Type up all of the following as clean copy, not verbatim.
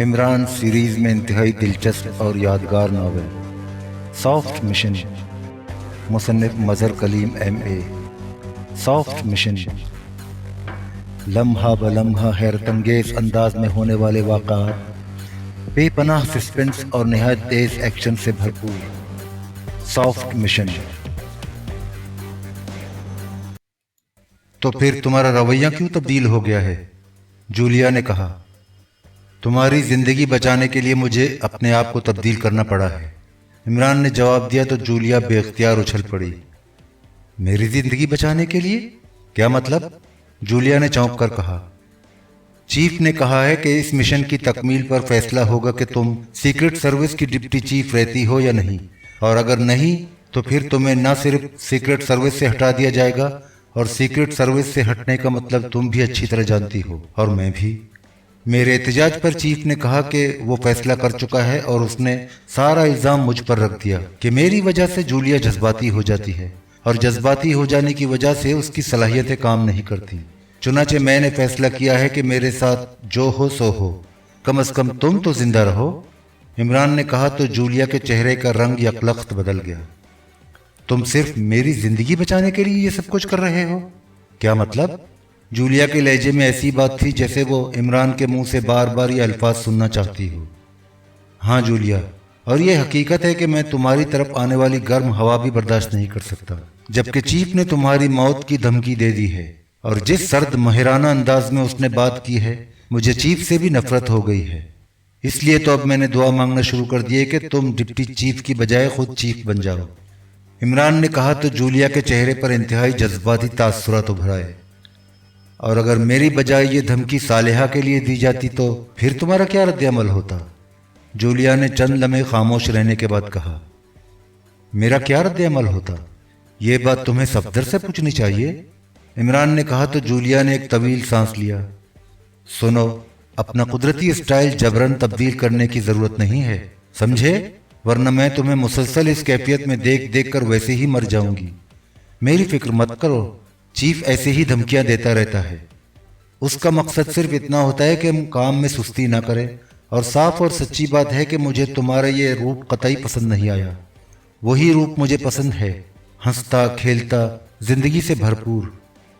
Imran series میں انتہائی دلچسپ اور یادگار ناول سافٹ مشن، مصنف مظہر کلیم ایم اے۔ سافٹ مشن لمحہ بلمحہ حیرت انگیز انداز میں ہونے والے واقعات، بے پناہ سسپنس اور نہایت تیز ایکشن سے بھرپور۔ Soft mission. تو پھر تمہارا رویہ کیوں تبدیل ہو گیا ہے؟ جولیا نے کہا۔ تمہاری زندگی بچانے کے لیے مجھے اپنے آپ کو تبدیل کرنا پڑا ہے، عمران نے جواب دیا تو جولیا بے اختیار اچھل پڑی۔ میری زندگی بچانے کے لیے؟ کیا مطلب؟ جولیا نے چونک کر کہا۔ چیف نے کہا ہے کہ اس مشن کی تکمیل پر فیصلہ ہوگا کہ تم سیکرٹ سروس کی ڈپٹی چیف رہتی ہو یا نہیں، اور اگر نہیں تو پھر تمہیں نہ صرف سیکرٹ سروس سے ہٹا دیا جائے گا، اور سیکرٹ سروس سے ہٹنے کا مطلب تم بھی اچھی طرح جانتی ہو، اور میں بھی۔ میرے احتجاج پر چیف نے کہا کہ وہ فیصلہ کر چکا ہے، اور اس نے سارا الزام مجھ پر رکھ دیا کہ میری وجہ سے جولیا جذباتی ہو جاتی ہے، اور جذباتی ہو جانے کی وجہ سے اس کی صلاحیتیں کام نہیں کرتی۔ چنانچہ میں نے فیصلہ کیا ہے کہ میرے ساتھ جو ہو سو ہو، کم از کم تم تو زندہ رہو، عمران نے کہا تو جولیا کے چہرے کا رنگ یکلخت بدل گیا۔ تم صرف میری زندگی بچانے کے لیے یہ سب کچھ کر رہے ہو؟ کیا مطلب؟ جولیا کے لہجے میں ایسی بات تھی جیسے وہ عمران کے منہ سے بار بار یہ الفاظ سننا چاہتی ہو۔ ہاں جولیا، اور یہ حقیقت ہے کہ میں تمہاری طرف آنے والی گرم ہوا بھی برداشت نہیں کر سکتا، جبکہ چیف نے تمہاری موت کی دھمکی دے دی ہے، اور جس سرد ماہرانہ انداز میں اس نے بات کی ہے، مجھے چیف سے بھی نفرت ہو گئی ہے۔ اس لیے تو اب میں نے دعا مانگنا شروع کر دی ہے کہ تم ڈپٹی چیف کی بجائے خود چیف بن جاؤ، عمران نے کہا تو جولیا کے چہرے پر انتہائی جذباتی تاثرات ابھر آئے۔ اور اگر میری بجائے یہ دھمکی صالحہ کے لیے دی جاتی تو پھر تمہارا کیا رد عمل ہوتا؟ جولیا نے چند لمحے خاموش رہنے کے بعد کہا۔ میرا کیا رد عمل ہوتا؟ یہ بات تمہیں صفدر سے پوچھنی چاہیے، عمران نے کہا تو جولیا نے ایک طویل سانس لیا۔ سنو، اپنا قدرتی اسٹائل جبرن تبدیل کرنے کی ضرورت نہیں ہے، سمجھے؟ ورنہ میں تمہیں مسلسل اس کیفیت میں دیکھ دیکھ کر ویسے ہی مر جاؤں گی۔ میری فکر مت کرو، چیف ایسے ہی دھمکیاں دیتا رہتا ہے، اس کا مقصد صرف اتنا ہوتا ہے کہ ہم کام میں سستی نہ کریں، اور صاف اور سچی بات ہے کہ مجھے تمہارا یہ روپ قطعی پسند نہیں آیا۔ وہی روپ مجھے پسند ہے، ہنستا کھیلتا، زندگی سے بھرپور،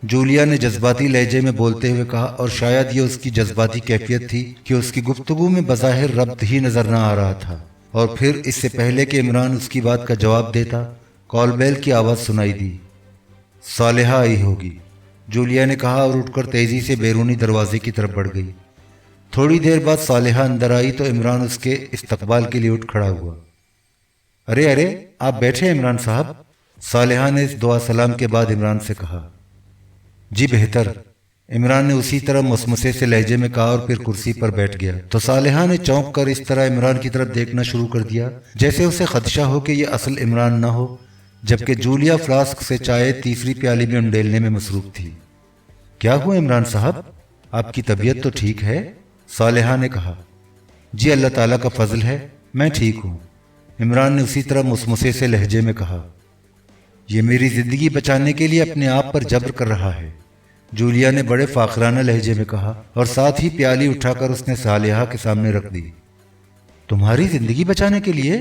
جولیا نے جذباتی لہجے میں بولتے ہوئے کہا، اور شاید یہ اس کی جذباتی کیفیت تھی کہ اس کی گفتگو میں بظاہر ربط ہی نظر نہ آ رہا تھا۔ اور پھر اس سے پہلے کہ عمران اس کی بات کا جواب دیتا، کال بیل کی آواز سنائی دی۔ صالحہ آئی ہوگی، جولیا نے کہا اور اٹھ کر تیزی سے بیرونی دروازے کی طرف بڑھ گئی۔ تھوڑی دیر بعد صالحہ اندر آئی تو عمران اس کے استقبال کے لیے اٹھ کھڑا ہوا۔ ارے ارے، آپ بیٹھے عمران صاحب، صالحہ نے اس دعا سلام کے بعد عمران سے کہا۔ جی بہتر، عمران نے اسی طرح مسمسے سے لہجے میں کہا اور پھر کرسی پر بیٹھ گیا تو صالحہ نے چونک کر اس طرح عمران کی طرف دیکھنا شروع کر دیا جیسے اسے خدشہ ہو کہ یہ اصل عمران نہ ہو، جبکہ جولیا فلاسک سے چائے تیسری پیالی میں انڈیلنے میں مصروف تھی۔ کیا ہوا عمران صاحب، آپ کی طبیعت تو ٹھیک ہے؟ صالحہ نے کہا۔ جی اللہ تعالیٰ کا فضل ہے، میں ٹھیک ہوں، عمران نے اسی طرح مسمسے سے لہجے میں کہا۔ یہ میری زندگی بچانے کے لیے اپنے آپ پر جبر کر رہا ہے، جولیا نے بڑے فاخرانہ لہجے میں کہا، اور ساتھ ہی پیالی اٹھا کر اس نے صالحہ کے سامنے رکھ دی۔ تمہاری زندگی بچانے کے لیے؟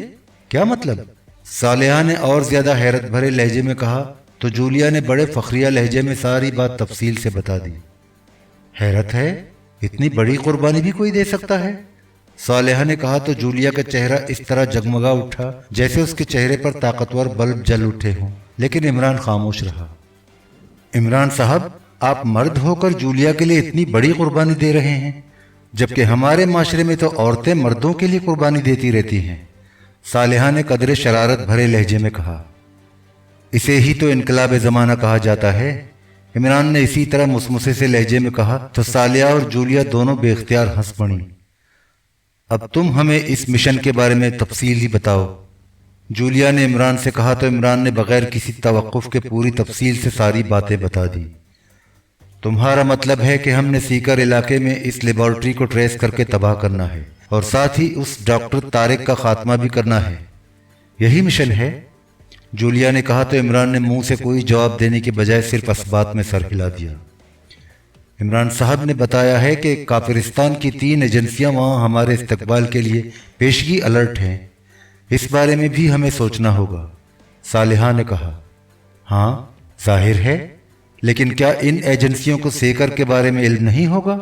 کیا مطلب؟ صالحہ نے اور زیادہ حیرت بھرے لہجے میں کہا تو جولیا نے بڑے فخریہ لہجے میں ساری بات تفصیل سے بتا دی۔ حیرت ہے، اتنی بڑی قربانی بھی کوئی دے سکتا ہے؟ صالحہ نے کہا تو جولیا کا چہرہ اس طرح جگمگا اٹھا جیسے اس کے چہرے پر طاقتور بلب جل اٹھے ہوں، لیکن عمران خاموش رہا۔ عمران صاحب، آپ مرد ہو کر جولیا کے لیے اتنی بڑی قربانی دے رہے ہیں، جبکہ ہمارے معاشرے میں تو عورتیں مردوں کے لیے قربانی دیتی رہتی ہیں، صالحہ نے قدر شرارت بھرے لہجے میں کہا۔ اسے ہی تو انقلاب زمانہ کہا جاتا ہے، عمران نے اسی طرح مسمسے سے لہجے میں کہا تو صالحہ اور جولیا دونوں بے اختیار ہنس پڑیں۔ اب تم ہمیں اس مشن کے بارے میں تفصیل ہی بتاؤ، جولیا نے عمران سے کہا تو عمران نے بغیر کسی توقف کے پوری تفصیل سے ساری باتیں بتا دی۔ تمہارا مطلب ہے کہ ہم نے سیکر علاقے میں اس لیبارٹری کو ٹریس کر کے تباہ کرنا ہے، اور ساتھ ہی اس ڈاکٹر طارق کا خاتمہ بھی کرنا ہے، یہی مشن ہے؟ جولیا نے کہا تو عمران نے منہ سے کوئی جواب دینے کے بجائے صرف اسبات میں سر ہلا دیا۔ عمران صاحب نے بتایا ہے کہ کافرستان کی 3 ایجنسیاں وہاں ہمارے استقبال کے لیے پیشگی الرٹ ہیں، اس بارے میں بھی ہمیں سوچنا ہوگا۔ صالحہ نے کہا، ہاں ظاہر ہے، لیکن کیا ان ایجنسیوں کو سیکر کے بارے میں علم نہیں ہوگا؟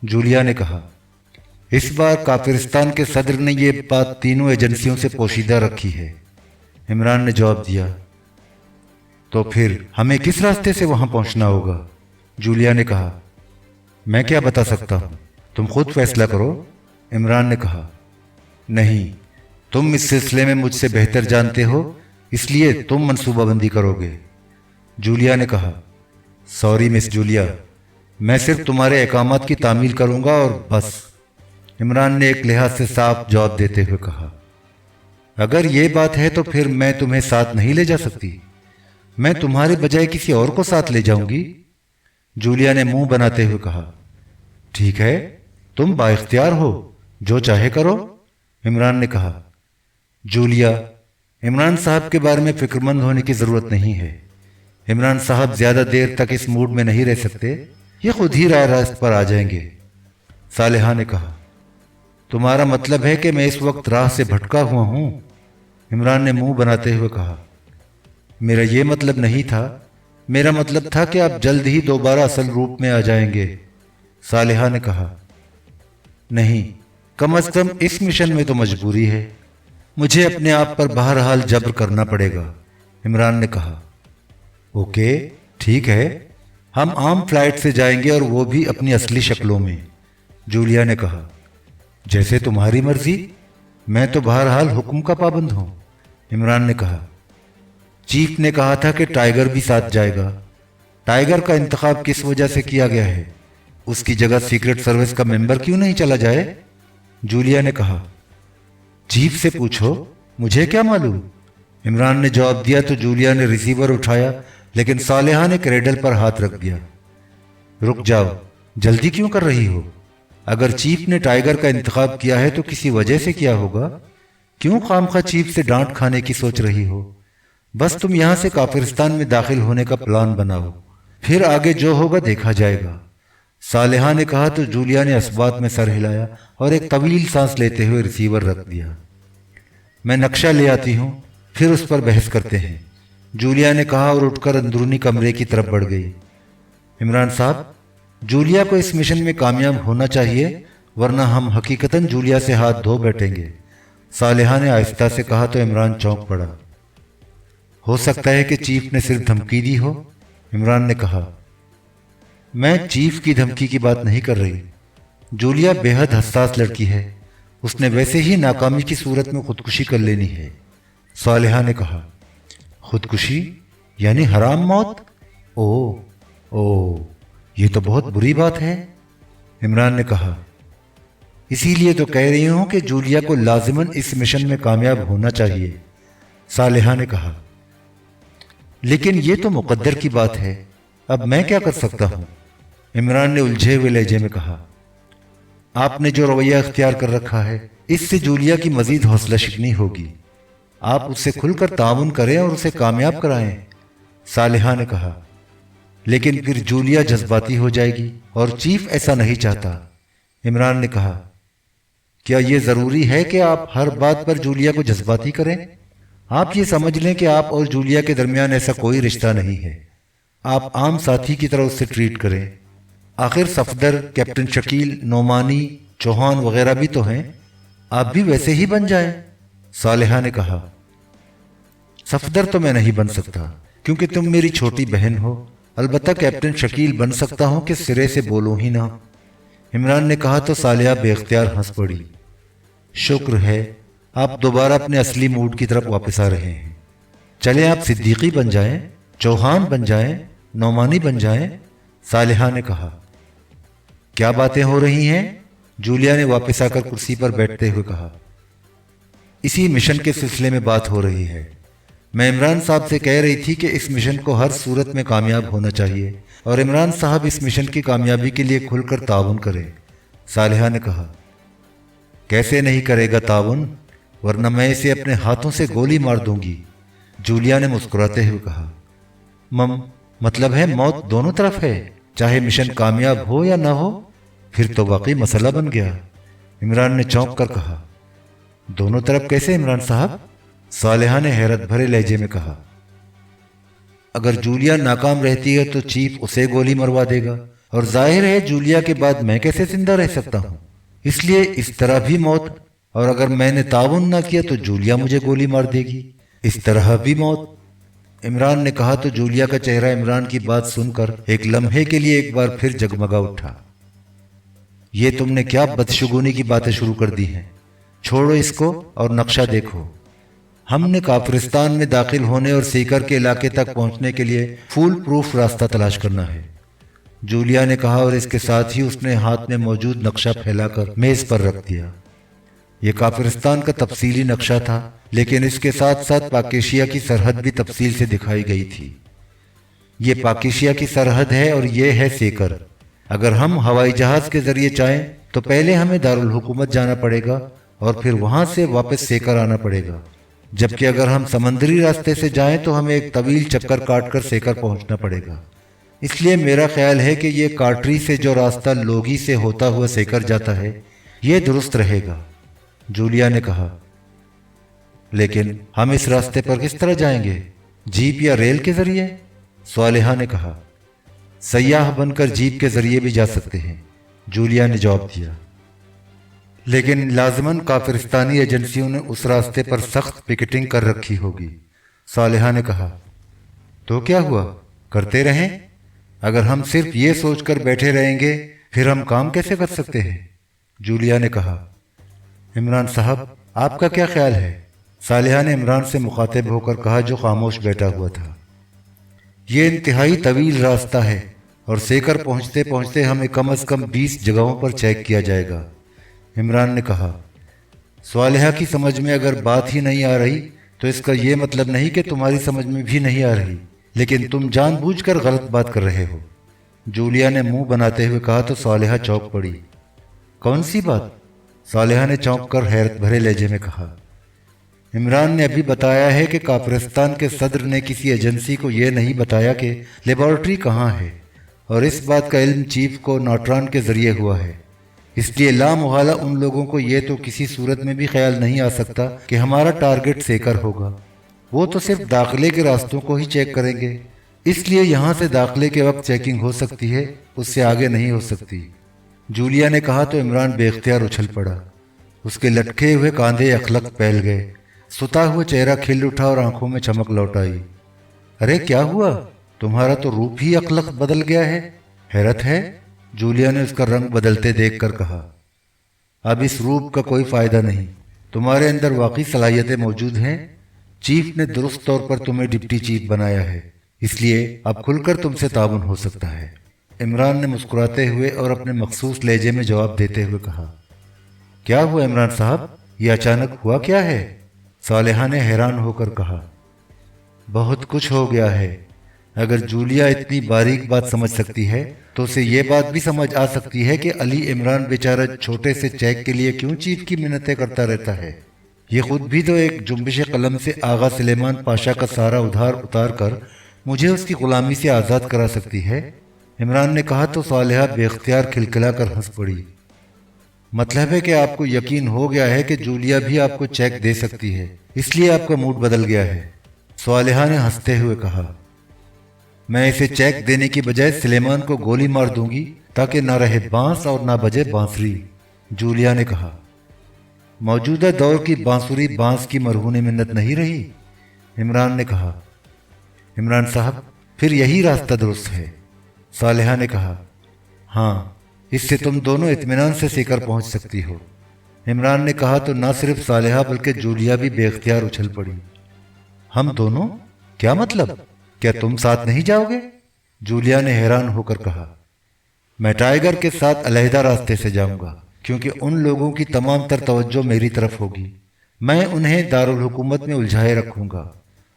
جولیا نے کہا، اس بار کافرستان کے صدر نے یہ بات تینوں ایجنسیوں سے پوشیدہ رکھی ہے۔ عمران نے جواب دیا، تو پھر ہمیں کس راستے سے وہاں پہنچنا ہوگا؟ جولیا نے کہا، میں کیا بتا سکتا ہوں، تم خود فیصلہ کرو۔ عمران نے کہا، نہیں، تم اس سلسلے میں مجھ سے بہتر جانتے ہو، اس لیے تم منصوبہ بندی کرو گے۔ جولیا نے کہا، سوری مس جولیا، میں صرف تمہارے احکامات کی تعمیل کروں گا اور بس۔ عمران نے ایک لحاظ سے صاف جواب دیتے ہوئے کہا، اگر یہ بات ہے تو پھر میں تمہیں ساتھ نہیں لے جا سکتی، میں تمہارے بجائے کسی اور کو ساتھ لے جاؤں گی۔ جولیا نے منہ بناتے ہوئے کہا، ٹھیک ہے، تم با اختیار ہو، جو چاہے کرو۔ عمران نے کہا، جولیا، عمران صاحب کے بارے میں فکر مند ہونے کی ضرورت نہیں ہے۔ عمران صاحب زیادہ دیر تک اس موڈ میں نہیں رہ سکتے، یہ خود ہی راہ راست پر آ جائیں گے۔ صالحہ نے کہا، تمہارا مطلب ہے کہ میں اس وقت راہ سے بھٹکا ہوا ہوں؟ عمران نے منہ بناتے ہوئے کہا، میرا یہ مطلب نہیں تھا، میرا مطلب تھا کہ آپ جلد ہی دوبارہ اصل روپ میں آ جائیں گے۔ صالحہ نے کہا، نہیں، کم از کم اس مشن میں تو مجبوری ہے، مجھے اپنے آپ پر بہرحال جبر کرنا پڑے گا۔ عمران نے کہا، اوکے، ٹھیک ہے، ہم عام فلائٹ سے جائیں گے اور وہ بھی اپنی اصلی شکلوں میں۔ جولیا نے کہا، جیسے تمہاری مرضی، میں تو بہرحال حکم کا پابند ہوں۔ عمران نے کہا، چیف نے کہا تھا کہ ٹائیگر بھی ساتھ جائے گا، ٹائیگر کا انتخاب کس وجہ سے کیا گیا ہے؟ اس کی جگہ سیکرٹ سروس کا ممبر کیوں نہیں چلا جائے؟ جولیا نے کہا، چیف سے پوچھو، مجھے کیا معلوم؟ عمران نے جواب دیا تو جولیا نے ریسیور اٹھایا، لیکن صالحہ نے کریڈل پر ہاتھ رکھ دیا۔ رک جاؤ، جلدی کیوں کر رہی ہو؟ اگر چیف نے ٹائیگر کا انتخاب کیا ہے تو کسی وجہ سے کیا ہوگا، کیوں خامخواہ چیف سے ڈانٹ کھانے کی سوچ رہی ہو؟ بس تم یہاں سے کافرستان میں داخل ہونے کا پلان بناؤ، پھر آگے جو ہوگا دیکھا جائے گا۔ صالحہ نے کہا تو جولیا نے اثبات میں سر ہلایا اور ایک طویل سانس لیتے ہوئے ریسیور رکھ دیا۔ میں نقشہ لے آتی ہوں، پھر اس پر بحث کرتے ہیں، جولیا نے کہا اور اٹھ کر اندرونی کمرے کی طرف بڑھ گئی۔ عمران صاحب، جولیا کو اس مشن میں کامیاب ہونا چاہیے، ورنہ ہم حقیقتاً جولیا سے ہاتھ دھو بیٹھیں گے۔ صالحہ نے آہستہ سے کہا تو عمران چونک پڑا۔ ہو سکتا ہے کہ چیف نے صرف دھمکی دی ہو، عمران نے کہا۔ میں چیف کی دھمکی کی بات نہیں کر رہی، جولیا بے حد حساس لڑکی ہے، اس نے ویسے ہی ناکامی کی صورت میں خودکشی کر لینی ہے۔ صالحہ نے کہا، خودکشی یعنی حرام موت؟ او، یہ تو بہت بری بات ہے۔ عمران نے کہا، اسی لیے تو کہہ رہی ہوں کہ جولیا کو لازماً اس مشن میں کامیاب ہونا چاہیے۔ صالحہ نے کہا، لیکن یہ تو مقدر کی بات ہے، اب میں کیا کر سکتا ہوں؟ عمران نے الجھے ہوئے لہجے میں کہا، آپ نے جو رویہ اختیار کر رکھا ہے، اس سے جولیا کی مزید حوصلہ شکنی ہوگی۔ آپ اس سے کھل کر تعاون کریں اور اسے کامیاب کرائیں۔ صالحہ نے کہا، لیکن پھر جولیا جذباتی ہو جائے گی اور چیف ایسا نہیں چاہتا۔ عمران نے کہا، کیا یہ ضروری ہے کہ آپ ہر بات پر جولیا کو جذباتی کریں؟ آپ یہ سمجھ لیں کہ آپ اور جولیا کے درمیان ایسا کوئی رشتہ نہیں ہے، آپ عام ساتھی کی طرح اس سے ٹریٹ کریں۔ آخر صفدر، کیپٹن شکیل، نعمانی، چوہان وغیرہ بھی تو ہیں، آپ بھی ویسے ہی بن جائیں۔ صالحہ نے کہا، صفدر تو میں نہیں بن سکتا کیونکہ تم میری چھوٹی بہن ہو، البتہ کیپٹن شکیل بن سکتا ہوں کہ سرے سے بولوں ہی نہ۔ عمران نے کہا تو صالحہ بے اختیار ہنس پڑی۔ شکر ہے آپ دوبارہ اپنے اصلی موڈ کی طرف واپس آ رہے ہیں، چلیں آپ صدیقی بن جائیں، چوہان بن جائیں، نعمانی بن جائیں۔ صالحہ نے کہا، کیا باتیں ہو رہی ہیں؟ جولیا نے واپس آ کر کرسی پر بیٹھتے ہوئے کہا، اسی مشن کے سلسلے میں بات ہو رہی ہے، میں عمران صاحب سے کہہ رہی تھی کہ اس مشن کو ہر صورت میں کامیاب ہونا چاہیے اور عمران صاحب اس مشن کی کامیابی کے لیے کھل کر تعاون کریں۔ صالحہ نے کہا، کیسے نہیں کرے گا تعاون، ورنہ میں اسے اپنے ہاتھوں سے گولی مار دوں گی۔ جولیا نے مسکراتے ہوئے کہا، مطلب ہے موت دونوں طرف ہے؟ चाहे मिशन कामयाब हो या ना हो। फिर तो वाकई मसला बन गया। इमरान ने चौंक कर कहा, दोनों तरफ कैसे इमरान साहब? सालेहा ने हैरत भरे लहजे में कहा, अगर जूलिया नाकाम रहती है तो चीफ उसे गोली मरवा देगा, और जाहिर है जूलिया के बाद मैं कैसे जिंदा रह सकता हूँ, इसलिए इस तरह भी मौत, और अगर मैंने ताउन ना किया तो जूलिया मुझे गोली मार देगी, इस तरह भी मौत। इमरान ने कहा तो जूलिया का चेहरा इमरान की बात सुनकर एक लम्हे के लिए एक बार फिर जगमगा उठा। ये तुमने क्या बदशगुनी की बातें शुरू कर दी हैं? छोड़ो इसको और नक्शा देखो। हमने काफिरिस्तान में दाखिल होने और सीकर के इलाके तक पहुंचने के लिए फूल प्रूफ रास्ता तलाश करना है, जूलिया ने कहा, और इसके साथ ही उसने हाथ में मौजूद नक्शा फैलाकर मेज पर रख दिया। यह काफिरिस्तान का तफसीली नक्शा था, लेकिन इसके साथ साथ पाकिस्तान की सरहद भी तफसील से दिखाई गई थी। ये पाकिस्तान की सरहद है और ये है सीकर। अगर हम हवाई जहाज के जरिए चाहें तो पहले हमें दारुल हुकूमत जाना पड़ेगा और फिर वहां से वापस सीकर आना पड़ेगा, जबकि अगर हम समंदरी रास्ते से जाएं तो हमें एक तवील चक्कर काटकर सीकर पहुंचना पड़ेगा। इसलिए मेरा ख्याल है कि ये काटरी से जो रास्ता लोगी से होता हुआ सीकर जाता है, ये दुरुस्त रहेगा, जूलिया ने कहा। लेकिन हम इस रास्ते पर किस तरह जाएंगे? जीप या रेल के जरिए? सालेहा ने कहा। सयाह बनकर जीप के जरिए भी जा सकते हैं, जूलिया ने जवाब दिया, लेकिन लाजमन काफिरिस्तानी एजेंसियों ने उस रास्ते पर सख्त पिकेटिंग कर रखी होगी, सालेहा ने कहा। तो क्या हुआ, करते रहें? अगर हम सिर्फ ये सोचकर बैठे रहेंगे फिर हम काम कैसे कर सकते हैं, जूलिया ने कहा। इमरान साहब, आपका क्या ख्याल है? सालेहा ने इमरान से मुखातिब होकर कहा, जो खामोश बैठा हुआ था। ये इंतहाई तवील रास्ता है और सीकर पहुंचते पहुंचते हमें कम से कम 20 जगहों पर चेक किया जाएगा, इमरान ने कहा। सालेहा की समझ में अगर बात ही नहीं आ रही तो इसका यह मतलब नहीं कि तुम्हारी समझ में भी नहीं आ रही, लेकिन तुम जानबूझकर गलत बात कर रहे हो, जूलिया ने मुंह बनाते हुए कहा तो सालेहा चौंक पड़ी। कौन सी बात? सालेहा ने चौंक कर हैरत भरे लहजे में कहा। इमरान ने अभी बताया है कि काफिरिस्तान के सदर ने किसी एजेंसी को यह नहीं बताया कि लेबॉर्ट्री कहाँ है, और इस बात का इल्म चीफ को नॉट्रान के जरिए हुआ है। इसलिए लामुहाला उन लोगों को यह तो किसी सूरत में भी ख्याल नहीं आ सकता कि हमारा टारगेट सीकर होगा। वो तो सिर्फ दाखिले के रास्तों को ही चेक करेंगे, इसलिए यहाँ से दाखिले के वक्त चेकिंग हो सकती है, उससे आगे नहीं हो सकती, जूलिया ने कहा तो इमरान बेख्तियार उछल पड़ा। उसके लटके हुए कांधे अखलक फैल गए, सुता हुआ चेहरा खिल उठा और आंखों में चमक लौट आई। अरे क्या हुआ? तुम्हारा तो रूप ही अखलक बदल गया है। हैरत है, जूलिया ने उसका रंग बदलते देखकर कहा। अब इस रूप का कोई फायदा नहीं, तुम्हारे अंदर वाकई सलाहियतें मौजूद हैं। चीफ ने दुरुस्त तौर पर तुम्हें डिप्टी चीफ बनाया है, इसलिए अब खुलकर तुमसे ताउन हो सकता है, इमरान ने मुस्कुराते हुए और अपने मखसूस लहजे में जवाब देते हुए कहा। क्या हुआ इमरान साहब, ये अचानक हुआ क्या है? सालेहा ने हैरान होकर कहा। बहुत कुछ हो गया है। अगर जूलिया इतनी बारीक बात समझ सकती है तो उसे ये बात भी समझ आ सकती है कि अली इमरान बेचारा छोटे से चेक के लिए क्यों चीफ की मिन्नतें करता रहता है। ये खुद भी तो एक जुम्बिश कलम से आगा सुलेमान पाशा का सारा उधार उतार कर मुझे उसकी गुलामी से आज़ाद करा सकती है, इमरान ने कहा तो सालेहा बेख्तियार खिलखिला कर हंस पड़ी। मतलब है कि आपको यकीन हो गया है कि जूलिया भी आपको चेक दे सकती है, इसलिए आपका मूड बदल गया है, सालेहा ने हंसते हुए कहा। मैं इसे चेक देने की बजाय सुलेमान को गोली मार दूंगी ताकि ना रहे बांस और ना बजे बांसुरी, जूलिया ने कहा। मौजूदा दौर की बांसुरी बांस की मरहून मिन्नत नहीं रही, इमरान ने कहा। इमरान साहब, फिर यही रास्ता दुरुस्त है, सालेहा ने कहा। हाँ, इससे तुम दोनों इत्मीनान से सीकर पहुंच सकती हो, इमरान ने कहा तो ना सिर्फ सालेहा बल्कि जूलिया भी बेख्तियार उछल पड़ी। हम दोनों? क्या मतलब? क्या तुम साथ नहीं जाओगे? जूलिया ने हैरान होकर कहा। मैं टाइगर के साथ अलहदा रास्ते से जाऊंगा, क्योंकि उन लोगों की तमाम तर तवज्जो मेरी तरफ होगी। मैं उन्हें दारुल हुकूमत में उलझाए रखूंगा।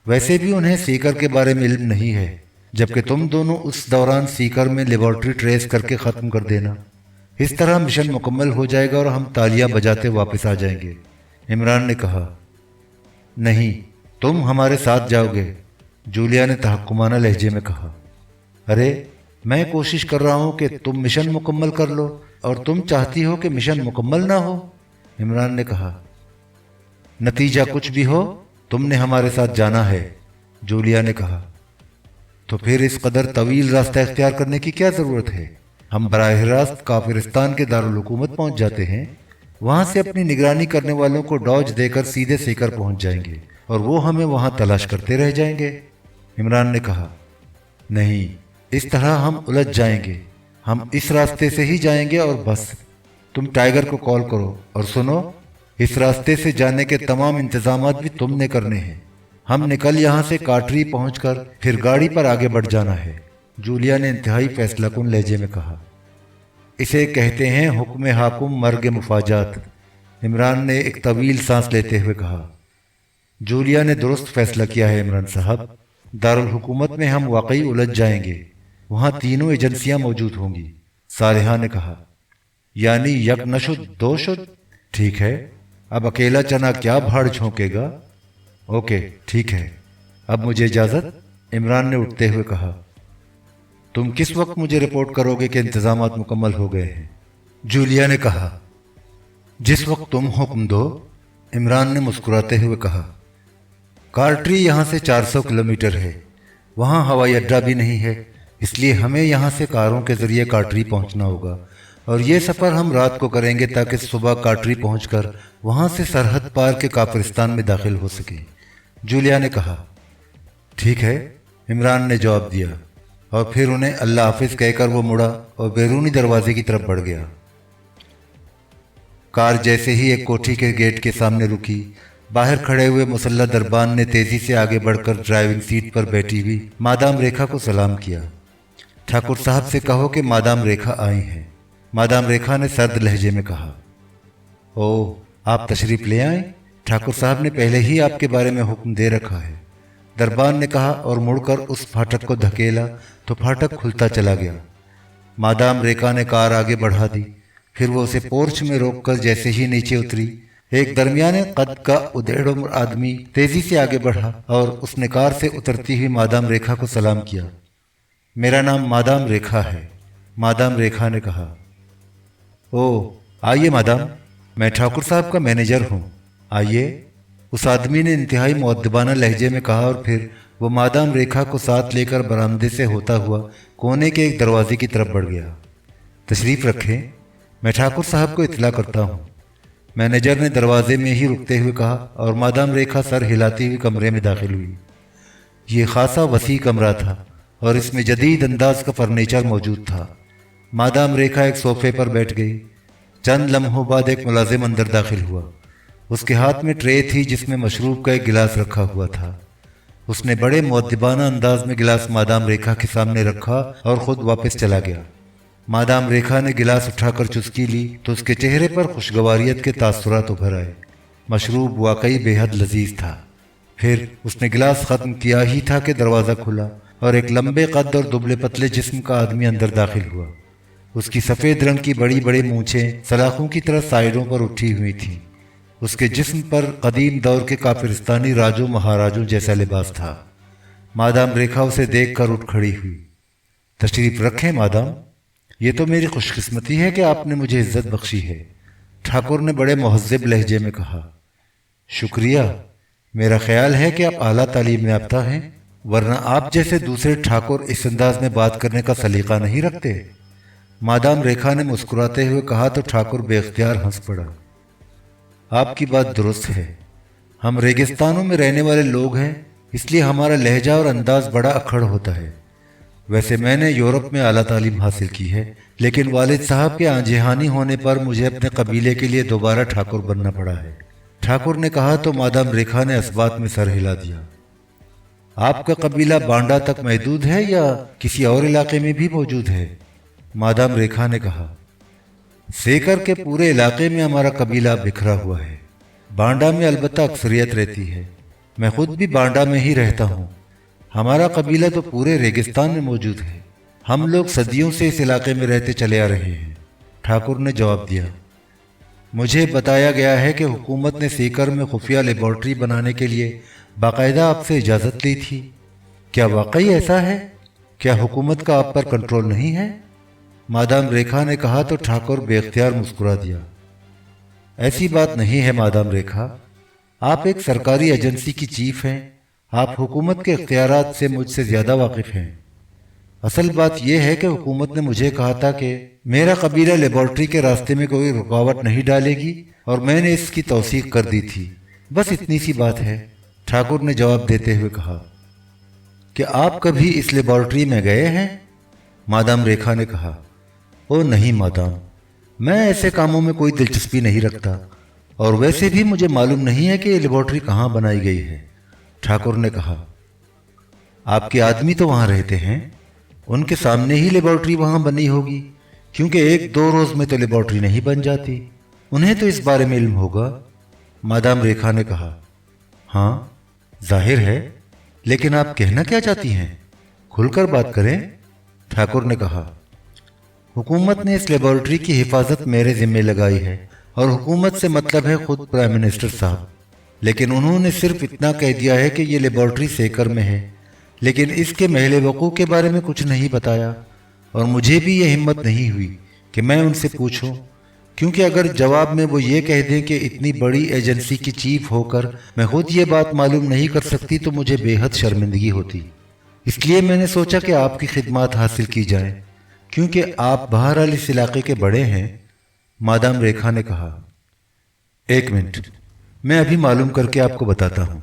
वैसे भी उन्हें सीकर के बारे में इल्म नहीं है, जबकि तुम दोनों उस दौरान सीकर में लेबॉर्ट्री ट्रेस करके ख़त्म कर देना। इस तरह मिशन मुकम्मल हो जाएगा और हम तालियां बजाते वापस आ जाएंगे, इमरान ने कहा। नहीं, तुम हमारे साथ जाओगे, जूलिया ने तहक्कुमाना लहजे में कहा। अरे, मैं कोशिश कर रहा हूँ कि तुम मिशन मुकम्मल कर लो और तुम चाहती हो कि मिशन मुकम्मल ना हो। इमरान ने कहा, नतीजा कुछ भी हो तुमने हमारे साथ जाना है। जूलिया ने कहा, तो फिर इस कदर तवील रास्ता इख्तियार करने की क्या जरूरत है? हम बराह रास्त काफिरिस्तान के दारुल हुकूमत पहुंच जाते हैं, वहां से अपनी निगरानी करने वालों को डॉज देकर सीधे सीकर पहुंच जाएंगे और वो हमें वहां तलाश करते रह जाएंगे। इमरान ने कहा, नहीं, इस तरह हम उलझ जाएंगे। हम इस रास्ते से ही जाएंगे और बस। तुम टाइगर को कॉल करो और सुनो, इस रास्ते से जाने के तमाम इंतजामात भी तुमने करने हैं। हमने कल यहाँ से काटरी पहुंचकर फिर गाड़ी पर आगे बढ़ जाना है। जूलिया ने इंतहाई फैसलाकुन लहजे में कहा, इसे कहते हैं हुक्म हाकुम मर्ग मुफाजात। इमरान ने एक तवील सांस लेते हुए कहा, जूलिया ने दुरुस्त फैसला किया है इमरान साहब। दारुल हुकूमत में हम वाकई उलझ जाएंगे। वहां तीनों एजेंसियां मौजूद होंगी। सालिहा ने कहा, यानी यक नशुद दो शुद। ठीक है, अब अकेला चना क्या भाड़ झोंकेगा। ओके, ठीक है, अब मुझे इजाजत। इमरान ने उठते हुए कहा, तुम किस वक्त मुझे रिपोर्ट करोगे कि इंतजामात मुकम्मल हो गए हैं? जूलिया ने कहा, जिस वक्त तुम हुक्म दो। इमरान ने मुस्कुराते हुए कहा, कार्टरी यहाँ से 400 किलोमीटर है। वहाँ हवाई अड्डा भी नहीं है, इसलिए हमें यहाँ से कारों के जरिए कार्टरी पहुँचना होगा और ये सफ़र हम रात को करेंगे ताकि सुबह कार्टरी पहुँचकर वहाँ से सरहद पार के काफिरिस्तान में दाखिल हो सके। जूलिया ने कहा, ठीक है, इमरान ने जवाब दिया और फिर उन्हें अल्लाह हाफिज कहकर वो मुड़ा और बैरूनी दरवाजे की तरफ बढ़ गया। कार जैसे ही एक कोठी के गेट के सामने रुकी, बाहर खड़े हुए मुसल्ला दरबान ने तेजी से आगे बढ़कर ड्राइविंग सीट पर बैठी हुई मादाम रेखा को सलाम किया। ठाकुर साहब से कहो कि मादाम रेखा आई हैं। मादाम रेखा ने सर्द लहजे में कहा, ओह, आप तशरीफ ले आए। ठाकुर साहब ने पहले ही आपके बारे में हुक्म दे रखा है। दरबान ने कहा और मुड़कर उस फाटक को धकेला तो फाटक खुलता चला गया। मादाम रेखा ने कार आगे बढ़ा दी। फिर वो उसे पोर्च में रोककर जैसे ही नीचे उतरी, एक दरमियाने कद का उधेड़ उम्र आदमी तेजी से आगे बढ़ा और उसने कार से उतरती हुई मादाम रेखा को सलाम किया। मेरा नाम मादाम रेखा है। मादाम रेखा ने कहा, ओह, आइए मादाम, मैं ठाकुर साहब का मैनेजर हूँ, आइए। उस आदमी ने इंतहाई मुअद्दबाना लहजे में कहा और फिर वो मादाम रेखा को साथ लेकर बरामदे से होता हुआ कोने के एक दरवाजे की तरफ बढ़ गया। तशरीफ़ रखें, मैं ठाकुर साहब को इत्तला करता हूँ। मैनेजर ने दरवाजे में ही रुकते हुए कहा और मादाम रेखा सर हिलाती हुई कमरे में दाखिल हुई। ये खासा वसी कमरा था और इसमें जदीद अंदाज का फर्नीचर मौजूद था। मादाम रेखा एक सोफे पर बैठ गई। चंद लम्हों बाद एक मुलाजिम अंदर दाखिल हुआ। उसके हाथ में ट्रे थी जिसमें मशरूब का एक गिलास रखा हुआ था। उसने बड़े मुअद्दिबाना अंदाज में गिलास मादाम रेखा के सामने रखा और खुद वापस चला गया। मादाम रेखा ने गिलास उठाकर चुस्की ली तो उसके चेहरे पर खुशगवारियत के तासुरात उभर आए। मशरूब वाकई बेहद लजीज था। फिर उसने गिलास ख़त्म किया ही था कि दरवाज़ा खुला और एक लंबे कद और दुबले पतले जिस्म का आदमी अंदर दाखिल हुआ। उसकी सफ़ेद रंग की बड़ी बड़ी मूँछें सलाखों की तरह साइडों पर उठी हुई थीं। उसके जिस्म पर कदीम दौर के काफिरिस्तानी राजों महाराजों जैसा लिबास था। मादाम रेखा उसे देखकर उठ खड़ी हुई। तशरीफ़ रखें मादाम, ये तो मेरी खुशकिस्मती है कि आपने मुझे इज्जत बख्शी है। ठाकुर ने बड़े मुहज़्ज़ब लहजे में कहा, शुक्रिया। मेरा ख्याल है कि आप आला तालीम याफ्ता हैं, वरना आप जैसे दूसरे ठाकुर इस अंदाज में बात करने का सलीका नहीं रखते। मादाम रेखा ने मुस्कुराते हुए कहा तो ठाकुर बेख्तियार हंस पड़ा। आपकी बात दुरुस्त है, हम रेगिस्तानों में रहने वाले लोग हैं, इसलिए हमारा लहजा और अंदाज बड़ा अक्खड़ होता है। वैसे मैंने यूरोप में आला तालीम हासिल की है, लेकिन वालिद साहब के आंजेहानी होने पर मुझे अपने कबीले के लिए दोबारा ठाकुर बनना पड़ा है। ठाकुर ने कहा तो मादाम रेखा ने इस्बात में सर हिला दिया। आपका कबीला बांडा तक महदूद है या किसी और इलाके में भी मौजूद है? मादाम रेखा ने कहा, सेकर के पूरे इलाके में हमारा कबीला बिखरा हुआ है। बांडा में अलबत्ता अक्सरियत रहती है। मैं खुद भी बांडा में ही रहता हूँ। हमारा कबीला तो पूरे रेगिस्तान में मौजूद है। हम लोग सदियों से इस इलाके में रहते चले आ रहे हैं। ठाकुर ने जवाब दिया, मुझे बताया गया है कि हुकूमत ने सीकर में खुफिया लेबॉर्ट्री बनाने के लिए बाकायदा आपसे इजाज़त ली थी। क्या वाकई ऐसा है? क्या हुकूमत का आप पर कंट्रोल नहीं है? मादाम रेखा ने कहा तो ठाकुर बेख्तियार मुस्कुरा दिया। ऐसी बात नहीं है मादाम रेखा, आप एक सरकारी एजेंसी की चीफ हैं। आप हुकूमत के इख्तियारात से मुझसे ज्यादा वाकिफ हैं। असल बात यह है कि हुकूमत ने मुझे कहा था कि मेरा कबीला लेबॉर्ट्री के रास्ते में कोई रुकावट नहीं डालेगी और मैंने इसकी तौसीक कर दी थी। बस इतनी सी बात है, ठाकुर ने जवाब देते हुए कहा। कि आप कभी इस लेबॉर्ट्री में गए हैं? मादाम रेखा ने कहा। ओ नहीं मादाम, मैं ऐसे कामों में कोई दिलचस्पी नहीं रखता और वैसे भी मुझे मालूम नहीं है कि ये लेबॉर्ट्री कहाँ बनाई गई है। ठाकुर ने कहा। आपके आदमी तो वहाँ रहते हैं, उनके सामने ही लेबॉर्ट्री वहाँ बनी होगी, क्योंकि एक दो रोज में तो लेबॉर्ट्री नहीं बन जाती। उन्हें तो इस बारे में इल्म होगा। मादाम रेखा ने कहा। हाँ जाहिर है, लेकिन आप कहना क्या चाहती हैं? खुलकर बात करें, ठाकुर ने कहा। हुकूमत ने इस लेबॉर्ट्री की हिफाजत मेरे जिम्मे लगाई है और हुकूमत से मतलब है खुद प्राइम मिनिस्टर साहब। लेकिन उन्होंने सिर्फ इतना कह दिया है कि ये लेबॉर्ट्री सेकर में है, लेकिन इसके महल वकूअ के बारे में कुछ नहीं बताया और मुझे भी ये हिम्मत नहीं हुई कि मैं उनसे पूछूं, क्योंकि अगर जवाब में वो ये कह दें कि इतनी बड़ी एजेंसी की चीफ होकर मैं खुद ये बात मालूम नहीं कर सकती तो मुझे बेहद शर्मिंदगी होती। इसलिए मैंने सोचा कि आपकी खिदमत हासिल की जाए, क्योंकि आप बहरहाल इस इलाके के बड़े हैं। मादाम रेखा ने कहा। एक मिनट, मैं अभी मालूम करके आपको बताता हूँ,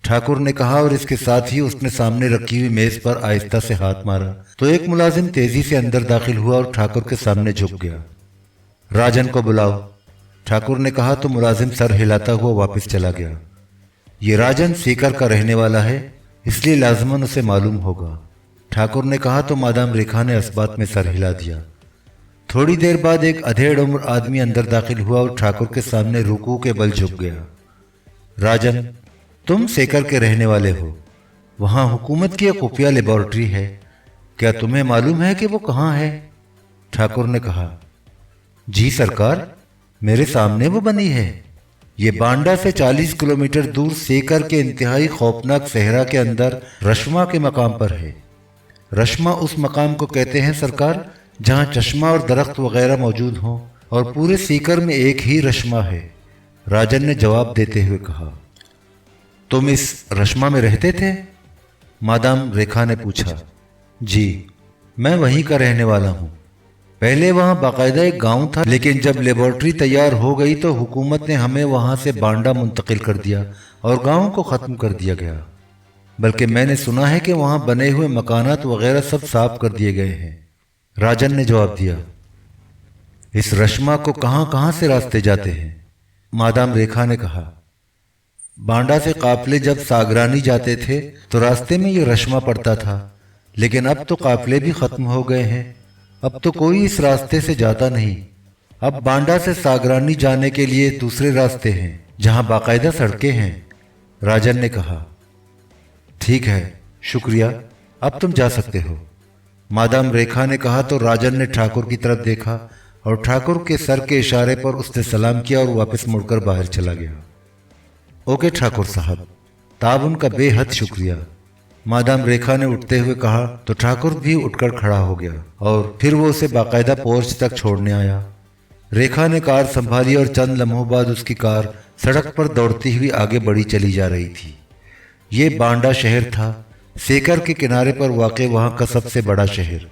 ठाकुर ने कहा और इसके साथ ही उसने सामने रखी हुई मेज पर आहिस्ता से हाथ मारा तो एक मुलाजिम तेजी से अंदर दाखिल हुआ और ठाकुर के सामने झुक गया। राजन को बुलाओ, ठाकुर ने कहा तो मुलाजिम सर हिलाता हुआ वापस चला गया। ये राजन सीकर का रहने वाला है, इसलिए लाजमन उसे मालूम होगा, ठाकुर ने कहा तो मादाम रेखा ने इस बात में सर हिला दिया। थोड़ी देर बाद एक अधेड़ उम्र आदमी अंदर दाखिल हुआ और ठाकुर के सामने रुकू के बल झुक गया। राजन, तुम सेकर के रहने वाले हो, वहां हुकूमत की एक खुफिया लेबॉर्ट्री है, क्या तुम्हें मालूम है कि वो कहाँ है? ठाकुर ने कहा। जी सरकार, मेरे सामने वो बनी है। ये बांडा से 40 किलोमीटर दूर सेकर के इंतहाई खौफनाक सहरा के अंदर रश्मा के मकाम पर है। रश्मा उस मकाम को कहते हैं सरकार जहाँ चश्मा और दरख्त वगैरह मौजूद हों, और पूरे सीकर में एक ही रश्मा है। राजन ने जवाब देते हुए कहा। तुम इस रश्मा में रहते थे? मादाम रेखा ने पूछा। जी, मैं वहीं का रहने वाला हूँ। पहले वहाँ बाकायदा एक गांव था, लेकिन जब लेबॉर्ट्री तैयार हो गई तो हुकूमत ने हमें वहाँ से बांडा मुंतकिल कर दिया और गांव को ख़त्म कर दिया गया। बल्कि मैंने सुना है कि वहाँ बने हुए मकानात वगैरह सब साफ कर दिए गए हैं। राजन ने जवाब दिया। इस रश्मा को कहाँ कहाँ से रास्ते जाते हैं? मादाम रेखा ने कहा। बांडा से काफले जब सागरानी जाते थे तो रास्ते में ये रश्मा पड़ता था, लेकिन अब तो काफले भी खत्म हो गए हैं। अब तो कोई इस रास्ते से जाता नहीं। अब बांडा से सागरानी जाने के लिए दूसरे रास्ते हैं जहां बाकायदा सड़कें हैं। राजन ने कहा। ठीक है, शुक्रिया, अब तुम जा सकते हो, मादाम रेखा ने कहा तो राजन ने ठाकुर की तरफ देखा और ठाकुर के सर के इशारे पर उसने सलाम किया और वापस मुड़कर बाहर चला गया। ओके ठाकुर साहब, ताउन का बेहद शुक्रिया, मादाम रेखा ने उठते हुए कहा तो ठाकुर भी उठकर खड़ा हो गया और फिर वो उसे बाकायदा पोर्च तक छोड़ने आया। रेखा ने कार संभाली और चंद लम्हों बाद उसकी कार सड़क पर दौड़ती हुई आगे बढ़ी चली जा रही थी। ये बांडा शहर था, सेकर के किनारे पर वाक़े वहाँ का सबसे बड़ा शहर।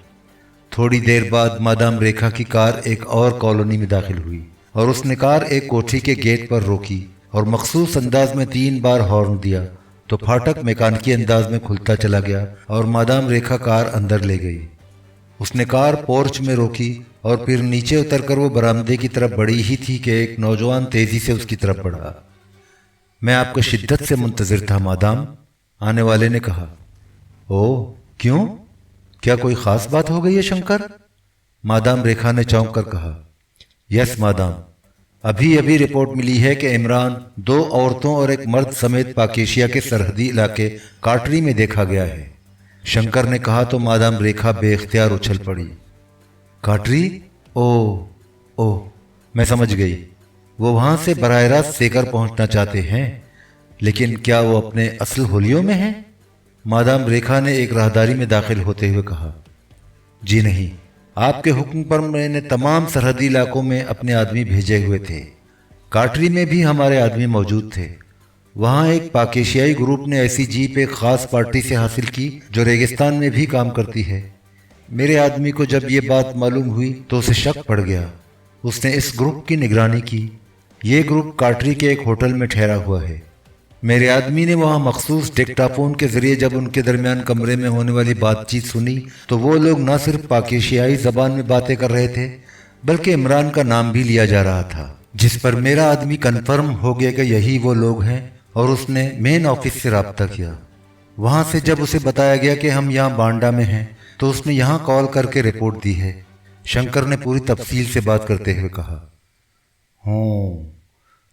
थोड़ी देर बाद मादाम रेखा की कार एक और कॉलोनी में दाखिल हुई और उसने कार एक कोठी के गेट पर रोकी और मखसूस अंदाज में 3 बार हॉर्न दिया तो फाटक मैकानिकी अंदाज में खुलता चला गया और मादाम रेखा कार अंदर ले गई। उसने कार पोर्च में रोकी और फिर नीचे उतरकर वो बरामदे की तरफ बढ़ी ही थी कि एक नौजवान तेजी से उसकी तरफ बढ़ा। मैं आपको शिद्दत से मुंतजिर था मादाम, आने वाले ने कहा। ओह, क्यों? क्या कोई खास बात हो गई है शंकर? मादाम रेखा ने चौंक कर कहा। यस मादाम, अभी अभी रिपोर्ट मिली है कि इमरान 2 औरतों और एक मर्द समेत पाकेशिया के सरहदी इलाके काटरी में देखा गया है, शंकर ने कहा तो मादाम रेखा बेख्तियार उछल पड़ी। काटरी? ओह, मैं समझ गई, वो वहां से बराह रास्त सेकर पहुंचना चाहते हैं, लेकिन क्या वो अपने असल हुलियों में हैं? मादाम रेखा ने एक राहदारी में दाखिल होते हुए कहा। जी नहीं, आपके हुक्म पर मैंने तमाम सरहदी इलाकों में अपने आदमी भेजे हुए थे। काटरी में भी हमारे आदमी मौजूद थे। वहाँ एक पाक एशियाई ग्रुप ने ऐसी जीप एक खास पार्टी से हासिल की जो रेगिस्तान में भी काम करती है। मेरे आदमी को जब ये बात मालूम हुई तो उसे शक पड़ गया। उसने इस ग्रुप की निगरानी की। ये ग्रुप काटरी के एक होटल में ठहरा हुआ है। मेरे आदमी ने वहाँ मखसूस डिक्टाफोन के जरिए जब उनके दरमियान कमरे में होने वाली बातचीत सुनी तो वो लोग न सिर्फ पाक एशियाई जबान में बातें कर रहे थे बल्कि इमरान का नाम भी लिया जा रहा था, जिस पर मेरा आदमी कन्फर्म हो गया कि यही वो लोग हैं और उसने मेन ऑफिस से रब्ता किया। वहाँ से जब उसे बताया गया कि हम यहाँ बांडा में हैं तो उसने यहाँ कॉल करके रिपोर्ट दी है। शंकर ने पूरी तफसील से बात करते हुए कहा।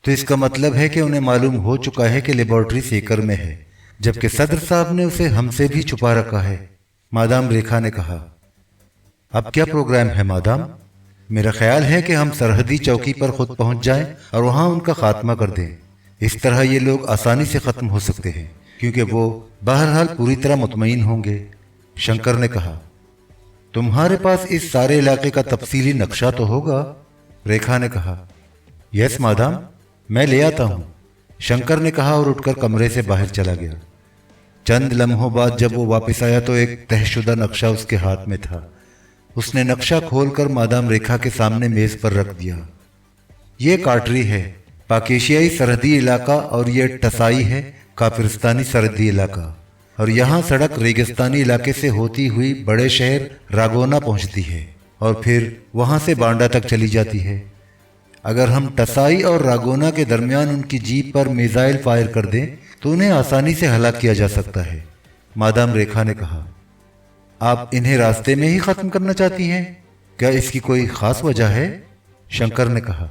तो इसका मतलब है कि उन्हें मालूम हो चुका है कि लेबोरेटरी सीकर में है, जबकि सदर साहब ने उसे हमसे भी छुपा रखा है। मादाम रेखा ने कहा। अब क्या प्रोग्राम है मादाम? मेरा ख्याल है कि हम सरहदी चौकी पर खुद पहुंच जाएं और वहां उनका खात्मा कर दें। इस तरह ये लोग आसानी से खत्म हो सकते हैं क्योंकि वो बहरहाल पूरी तरह मुतमईन होंगे। शंकर ने कहा। तुम्हारे पास इस सारे इलाके का तफसीली नक्शा तो होगा? रेखा ने कहा। यस मादाम, मैं ले आता हूं, शंकर ने कहा और उठकर कमरे से बाहर चला गया। चंद लम्हों बाद जब वो वापस आया तो एक तहशुदा नक्शा उसके हाथ में था। उसने नक्शा खोलकर मादाम रेखा के सामने मेज पर रख दिया। ये काटरी है, पाक एशियाई सरहदी इलाका, और ये टसाई है, काफिरिस्तानी सरहदी इलाका, और यहाँ सड़क रेगिस्तानी इलाके से होती हुई बड़े शहर रागोना पहुँचती है और फिर वहाँ से बांडा तक चली जाती है। अगर हम टसाई और रागोना के दरमियान उनकी जीप पर मिसाइल फायर कर दें तो उन्हें आसानी से हलाक किया जा सकता है। मादाम रेखा ने कहा। आप इन्हें रास्ते में ही खत्म करना चाहती हैं? क्या इसकी कोई खास वजह है? शंकर ने कहा।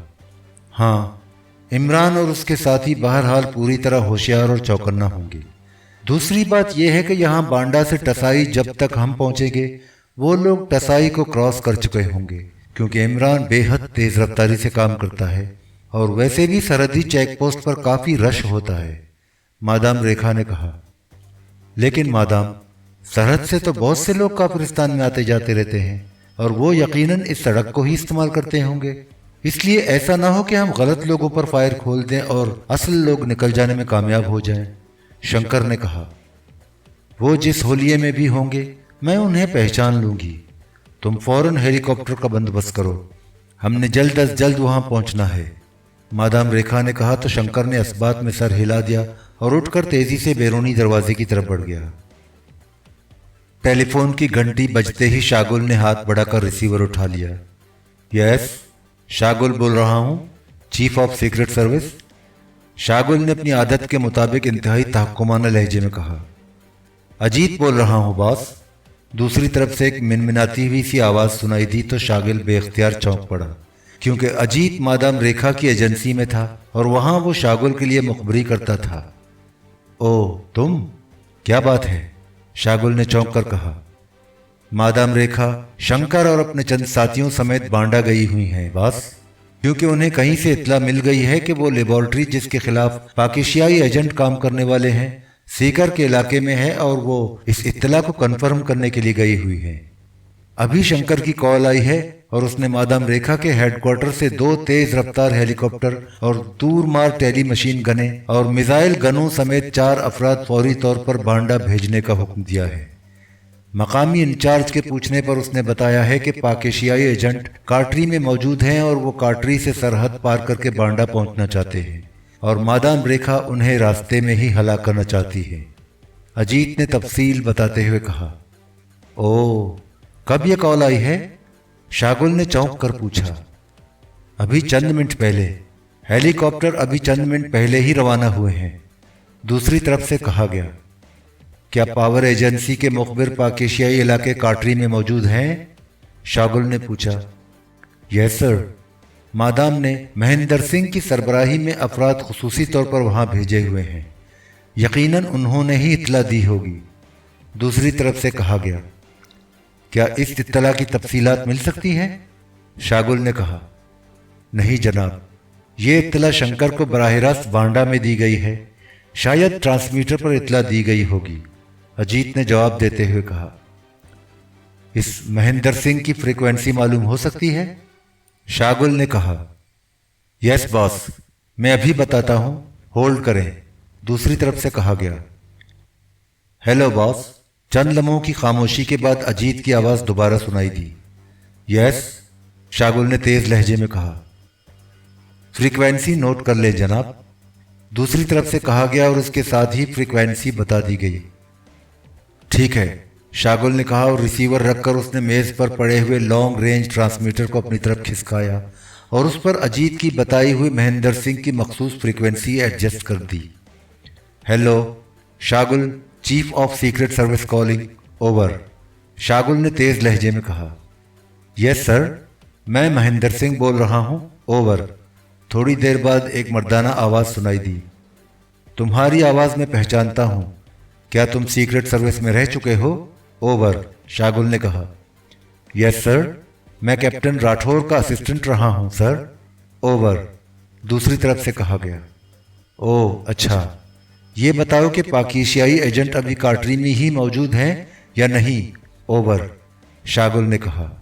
हाँ, इमरान और उसके साथी बहरहाल पूरी तरह होशियार और चौकन्ना होंगे। दूसरी बात यह है कि यहाँ बांडा से टसाई जब तक हम पहुंचेंगे वो लोग टसाई को क्रॉस कर चुके होंगे, क्योंकि इमरान बेहद तेज रफ्तारी से काम करता है और वैसे भी सरहदी चेक पोस्ट पर काफी रश होता है। मादाम रेखा ने कहा। लेकिन मादाम, सरहद से तो बहुत से लोग काफिरिस्तान में आते जाते रहते हैं और वो यकीनन इस सड़क को ही इस्तेमाल करते होंगे, इसलिए ऐसा ना हो कि हम गलत लोगों पर फायर खोल दें और असल लोग निकल जाने में कामयाब हो जाएं। शंकर ने कहा। वो जिस होलिये में भी होंगे मैं उन्हें पहचान लूंगी। तुम फौरन हेलीकॉप्टर का बंदोबस्त करो, हमने जल्द अज जल्द वहां पहुंचना है। मादाम रेखा ने कहा तो शंकर ने असबात में सर हिला दिया और उठकर तेजी से बैरूनी दरवाजे की तरफ बढ़ गया। टेलीफोन की घंटी बजते ही शागुल ने हाथ बढ़ाकर रिसीवर उठा लिया। यस, शागुल बोल रहा हूं, चीफ ऑफ सीक्रेट सर्विस। शागुल ने अपनी आदत के मुताबिक इंतहाई तहक्कुमाना लहजे में कहा। अजीत बोल रहा हूं बॉस। दूसरी तरफ से एक मिनमिनाती हुई सी आवाज सुनाई दी तो शागिल बेख्तियार चौंक पड़ा, क्योंकि अजीत मादाम रेखा की एजेंसी में था और वहां वो शागुल के लिए मुखबरी करता था। ओह, तुम? क्या बात है? शागुल ने चौंक कर कहा। मादाम रेखा शंकर और अपने चंद साथियों समेत बांडा गई हुई हैं बॉस, क्योंकि उन्हें कहीं से इत्तला मिल गई है कि वो लेबोरेटरी जिसके खिलाफ पाकिस्तानी एजेंट काम करने वाले हैं सीकर के इलाके में है और वो इस इत्तला को कन्फर्म करने के लिए गई हुई है। अभी शंकर की कॉल आई है और उसने मादाम रेखा के हेडक्वार्टर से 2 तेज रफ्तार हेलीकॉप्टर और दूर मार टेली मशीन गने और मिसाइल गनों समेत 4 अफराद फौरी तौर पर बांडा भेजने का हुक्म दिया है। मकामी इंचार्ज के पूछने पर उसने बताया है कि पाकिस्तानी एजेंट काटरी में मौजूद हैं और वो काटरी से सरहद पार करके बांडा पहुंचना चाहते हैं और मादाम रेखा उन्हें रास्ते में ही हलाक करना चाहती है। अजीत ने तफसील बताते हुए कहा। ओह, कब ये कॉल आई है? शागुल ने चौंक कर पूछा। अभी चंद मिनट पहले। हेलीकॉप्टर अभी चंद मिनट पहले ही रवाना हुए हैं। दूसरी तरफ से कहा गया। क्या पावर एजेंसी के मुखबिर पाकिस्तानी इलाके काटरी में मौजूद हैं? शागुल ने पूछा। Yes sir. मादाम ने महेंद्र सिंह की सरबराही में अफराद खुसूसी तौर पर वहां भेजे हुए हैं। यकीनन उन्होंने ही इत्तला दी होगी। दूसरी तरफ से कहा गया। क्या इस इत्तला की तफसीलात मिल सकती हैं? शागुल ने कहा। नहीं जनाब, ये इत्तला शंकर को बराह रास्त बांडा में दी गई है। शायद ट्रांसमीटर पर इत्तला दी गई होगी। अजीत ने जवाब देते हुए कहा, इस महेंद्र सिंह की फ्रीक्वेंसी मालूम हो सकती है? शागुल ने कहा, यस बॉस, मैं अभी बताता हूं, होल्ड करें। दूसरी तरफ से कहा गया, हेलो बॉस। चंद लम्हों की खामोशी के बाद अजीत की आवाज दोबारा सुनाई दी। यस, शागुल ने तेज लहजे में कहा। फ्रीक्वेंसी नोट कर ले जनाब। दूसरी तरफ से कहा गया और उसके साथ ही फ्रीक्वेंसी बता दी गई। ठीक है, शागुल ने कहा और रिसीवर रखकर उसने मेज पर पड़े हुए लॉन्ग रेंज ट्रांसमीटर को अपनी तरफ खिसकाया और उस पर अजीत की बताई हुई महेंद्र सिंह की मखसूस फ्रीक्वेंसी एडजस्ट कर दी। Hello Shagul, chief of secret service calling, over. Shagul ने तेज लहजे में कहा, यस सर, मैं महेंद्र सिंह बोल रहा हूं, ओवर। थोड़ी देर बाद एक मर्दाना आवाज सुनाई दी। तुम्हारी आवाज मैं पहचानता हूं, क्या तुम सीक्रेट सर्विस में रह चुके हो? ओवर, शागुल ने कहा। यस सर, मैं कैप्टन राठौर का असिस्टेंट रहा हूं सर, ओवर। दूसरी तरफ से कहा गया, ओह अच्छा, ये बताओ कि पाकिस्तानी एजेंट अभी कार्टरी में ही मौजूद हैं या नहीं? ओवर, शागुल ने कहा।